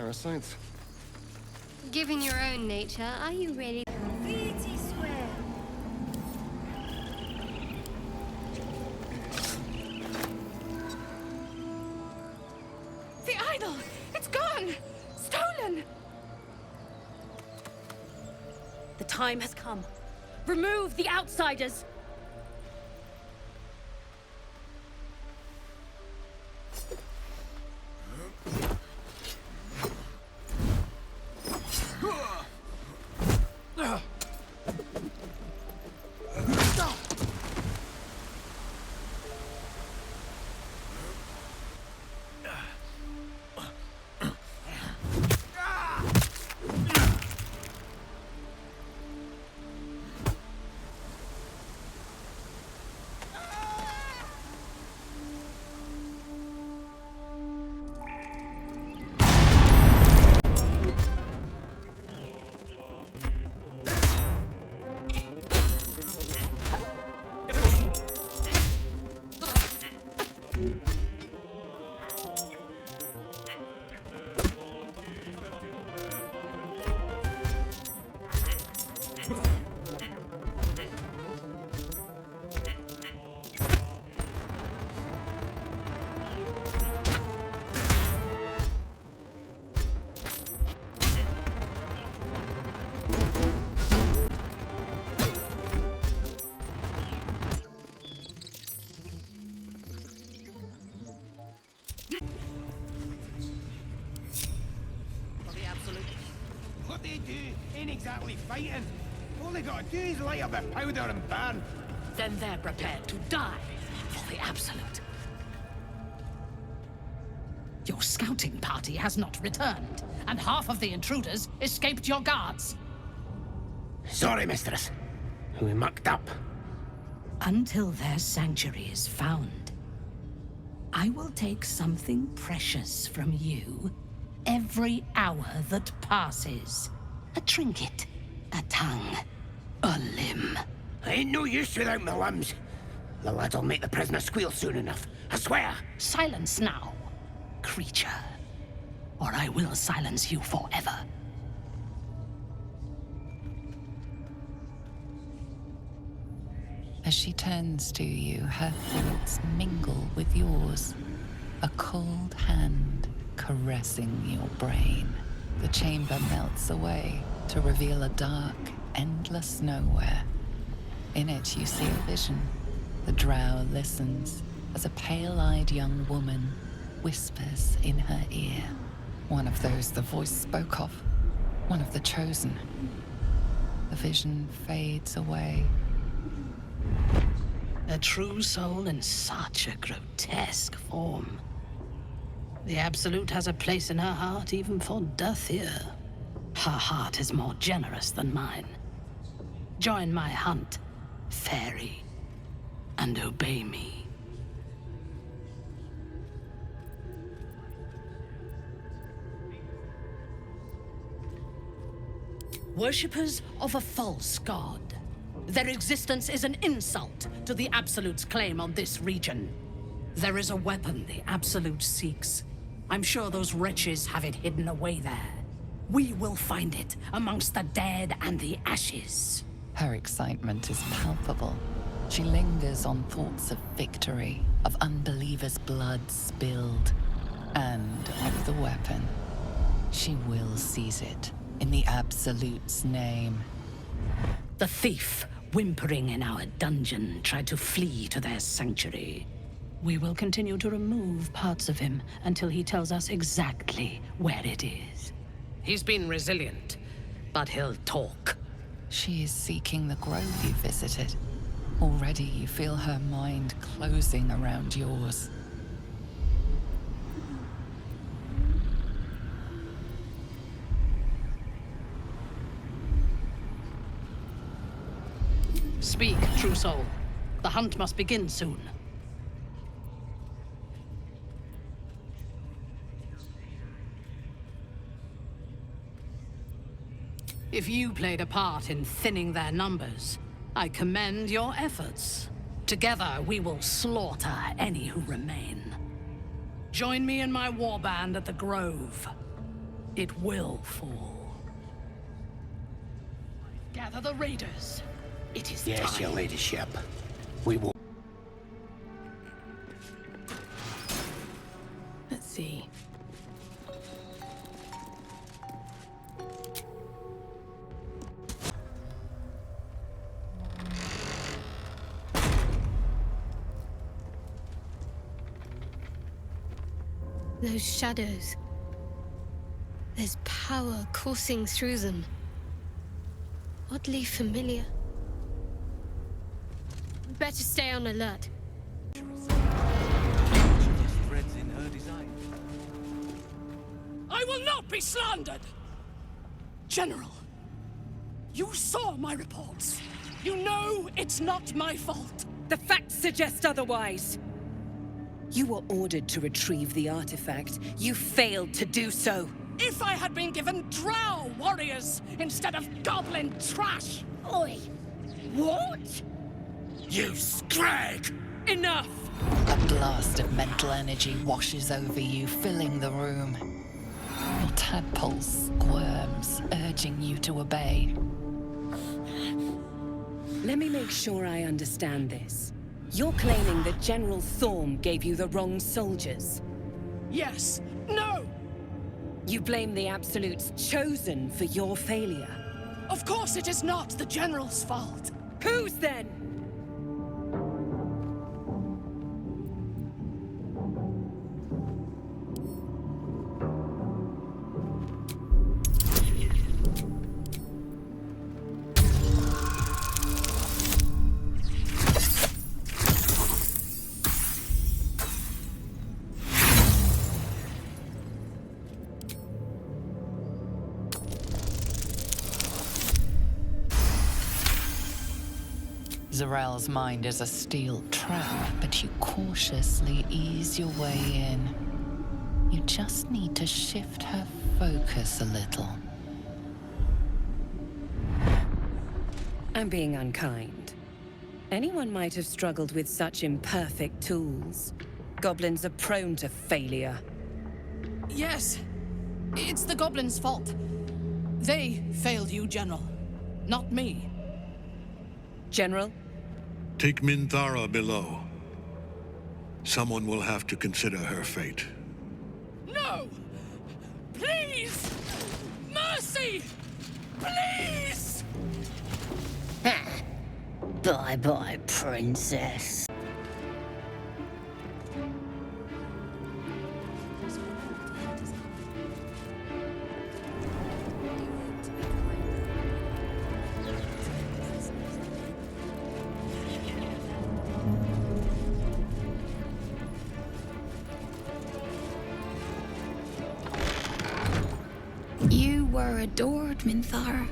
parasites. Given your own nature, are you ready? Beauty square. The idol! It's gone! Stolen! The time has come. Remove the outsiders. What they do ain't exactly fighting. All they gotta do is light up the powder and burn. Then they're prepared to die for the Absolute. Your scouting party has not returned, and half of the intruders escaped your guards. Sorry, mistress. We mucked up. Until their sanctuary is found, I will take something precious from you every hour that passes. A trinket, a tongue, a limb. I ain't no use without my limbs. The lad'll make the prisoner squeal soon enough, I swear. Silence now, creature, or I will silence you forever. As she turns to you, her thoughts mingle with yours. A cold hand caressing your brain. The chamber melts away to reveal a dark, endless nowhere. In it you see a vision. The drow listens as a pale-eyed young woman whispers in her ear. One of those the voice spoke of. One of the chosen. The vision fades away. A true soul in such a grotesque form. The Absolute has a place in her heart even for Dathir. Her heart is more generous than mine. Join my hunt, fairy, and obey me. Worshippers of a false god. Their existence is an insult to the Absolute's claim on this region. There is a weapon the Absolute seeks. I'm sure those wretches have it hidden away there. We will find it amongst the dead and the ashes. Her excitement is palpable. She lingers on thoughts of victory, of unbelievers' blood spilled, and of the weapon. She will seize it in the Absolute's name. The thief, whimpering in our dungeon, tried to flee to their sanctuary. We will continue to remove parts of him until he tells us exactly where it is. He's been resilient, but he'll talk. She is seeking the grove you visited. Already you feel her mind closing around yours. Speak, true soul. The hunt must begin soon. If you played a part in thinning their numbers, I commend your efforts. Together, we will slaughter any who remain. Join me in my warband at the Grove. It will fall. Gather the raiders. It is Yes, time. your ladyship. We will. Let's see. Those shadows. There's power coursing through them. Oddly familiar. Better stay on alert. I will not be slandered! General, you saw my reports. You know it's not my fault. The facts suggest otherwise. You were ordered to retrieve the artifact. You failed to do so. If I had been given drow warriors instead of goblin trash! Oi! What? You scrag! Enough! A blast of mental energy washes over you, filling the room. Your tadpole squirms, urging you to obey. Let me make sure I understand this. You're claiming that General Thorm gave you the wrong soldiers. Yes. No! You blame the Absolutes chosen for your failure. Of course it is not the General's fault. Whose then? Zarel's mind is a steel trap, but you cautiously ease your way in. You just need to shift her focus a little. I'm being unkind. Anyone might have struggled with such imperfect tools. Goblins are prone to failure. Yes. It's the goblins' fault. They failed you, General. Not me. General? Take Minthara below. Someone will have to consider her fate. No! Please! Mercy! Please! Bye-bye, princess. You were adored, Minthara.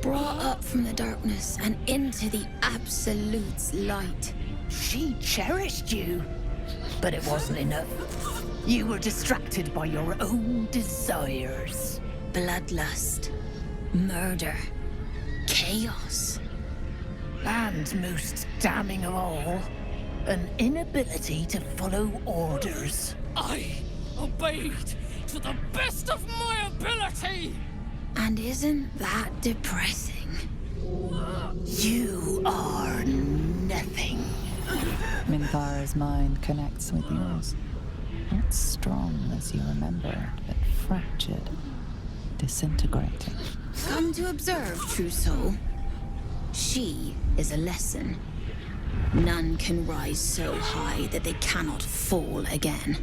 Brought up from the darkness and into the Absolute's light. She cherished you, but it wasn't enough. You were distracted by your own desires. Bloodlust, murder, chaos. And most damning of all, an inability to follow orders. I obeyed to the best of my ability! And isn't that depressing? You are nothing. Minthara's mind connects with yours. Not strong as you remembered, but fractured, disintegrating. Come to observe, true soul. She is a lesson. None can rise so high that they cannot fall again.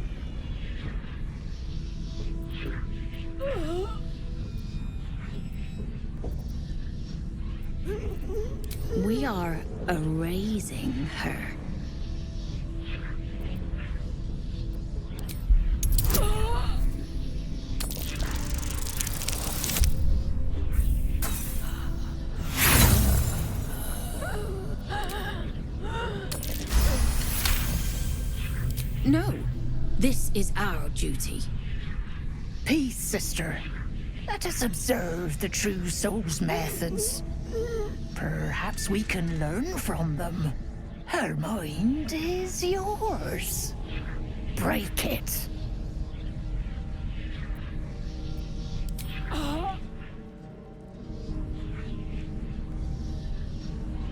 We are erasing her. No, this is our duty. Peace, sister. Let us observe the true soul's methods. Perhaps we can learn from them. Her mind is yours. Break it.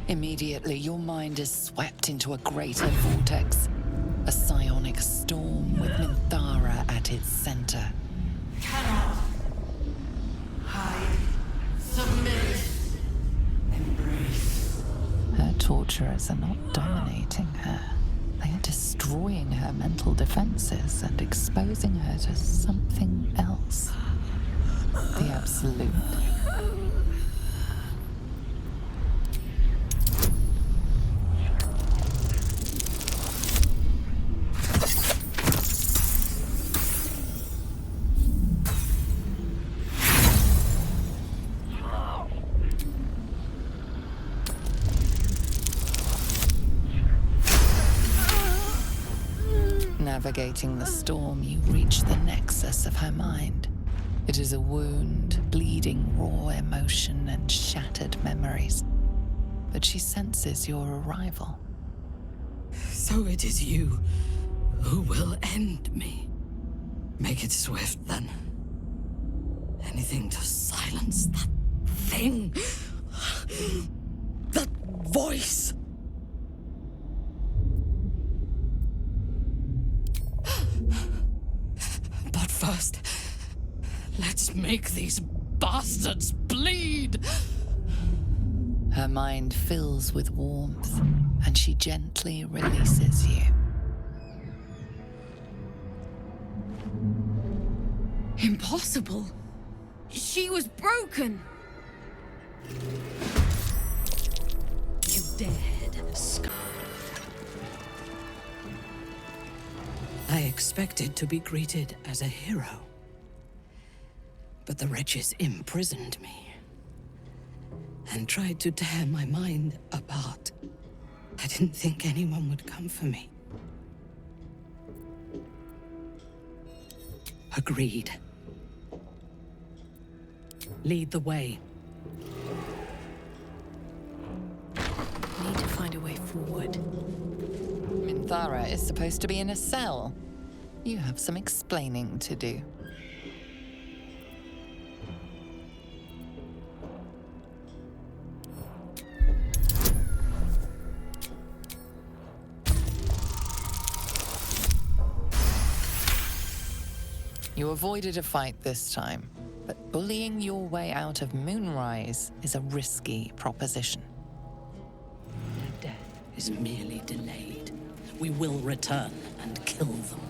Immediately, your mind is swept into a greater vortex. A psionic storm with Minthara at its center. Cannot hide. Submit. Embrace. Her torturers are not dominating her. They are destroying her mental defenses and exposing her to something else. The Absolute. Navigating the storm, you reach the nexus of her mind. It is a wound, bleeding raw emotion and shattered memories. But she senses your arrival. So it is you who will end me. Make it swift, then. Anything to silence that thing. That voice. But first, let's make these bastards bleed! Her mind fills with warmth, and she gently releases you. Impossible. She was broken. You dared, Scar. I expected to be greeted as a hero. But the wretches imprisoned me and tried to tear my mind apart. I didn't think anyone would come for me. Agreed. Lead the way. Need to find a way forward. Minthara is supposed to be in a cell. You have some explaining to do. You avoided a fight this time, but bullying your way out of Moonrise is a risky proposition. Their death is merely delayed. We will return and kill them.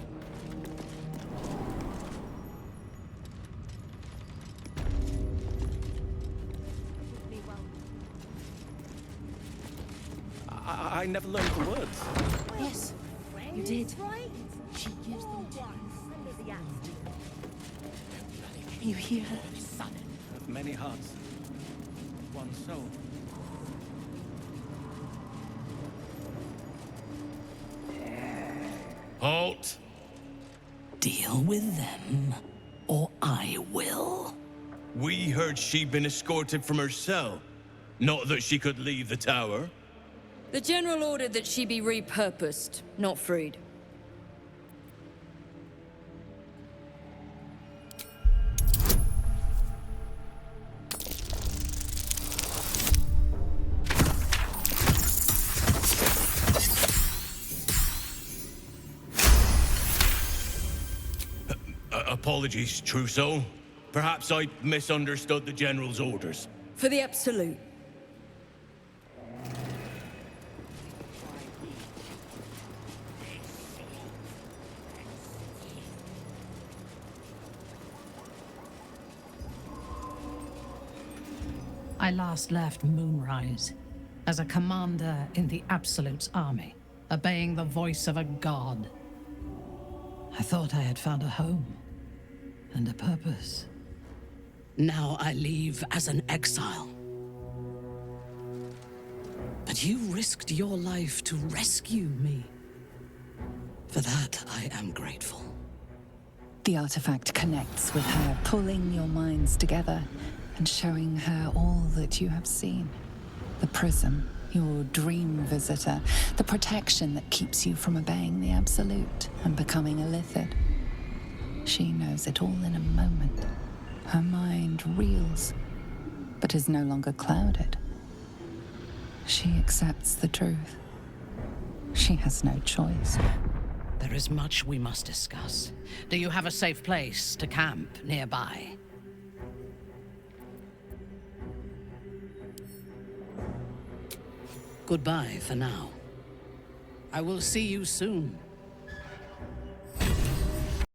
I never learned the words. Yes, you did. Can you hear her? Of many hearts, one soul. Halt! Deal with them, or I will. We heard she'd been escorted from her cell. Not that she could leave the tower. The General ordered that she be repurposed, not freed. Apologies, Trousseau. Perhaps I misunderstood the General's orders. For the Absolute. I last left Moonrise as a commander in the Absolute's army, obeying the voice of a god. I thought I had found a home and a purpose. Now I leave as an exile. But you risked your life to rescue me. For that, I am grateful. The artifact connects with her, pulling your minds together and showing her all that you have seen. The prism, your dream visitor, the protection that keeps you from obeying the Absolute and becoming a Lithid. She knows it all in a moment. Her mind reels, but is no longer clouded. She accepts the truth. She has no choice. There is much we must discuss. Do you have a safe place to camp nearby? Goodbye for now. I will see you soon.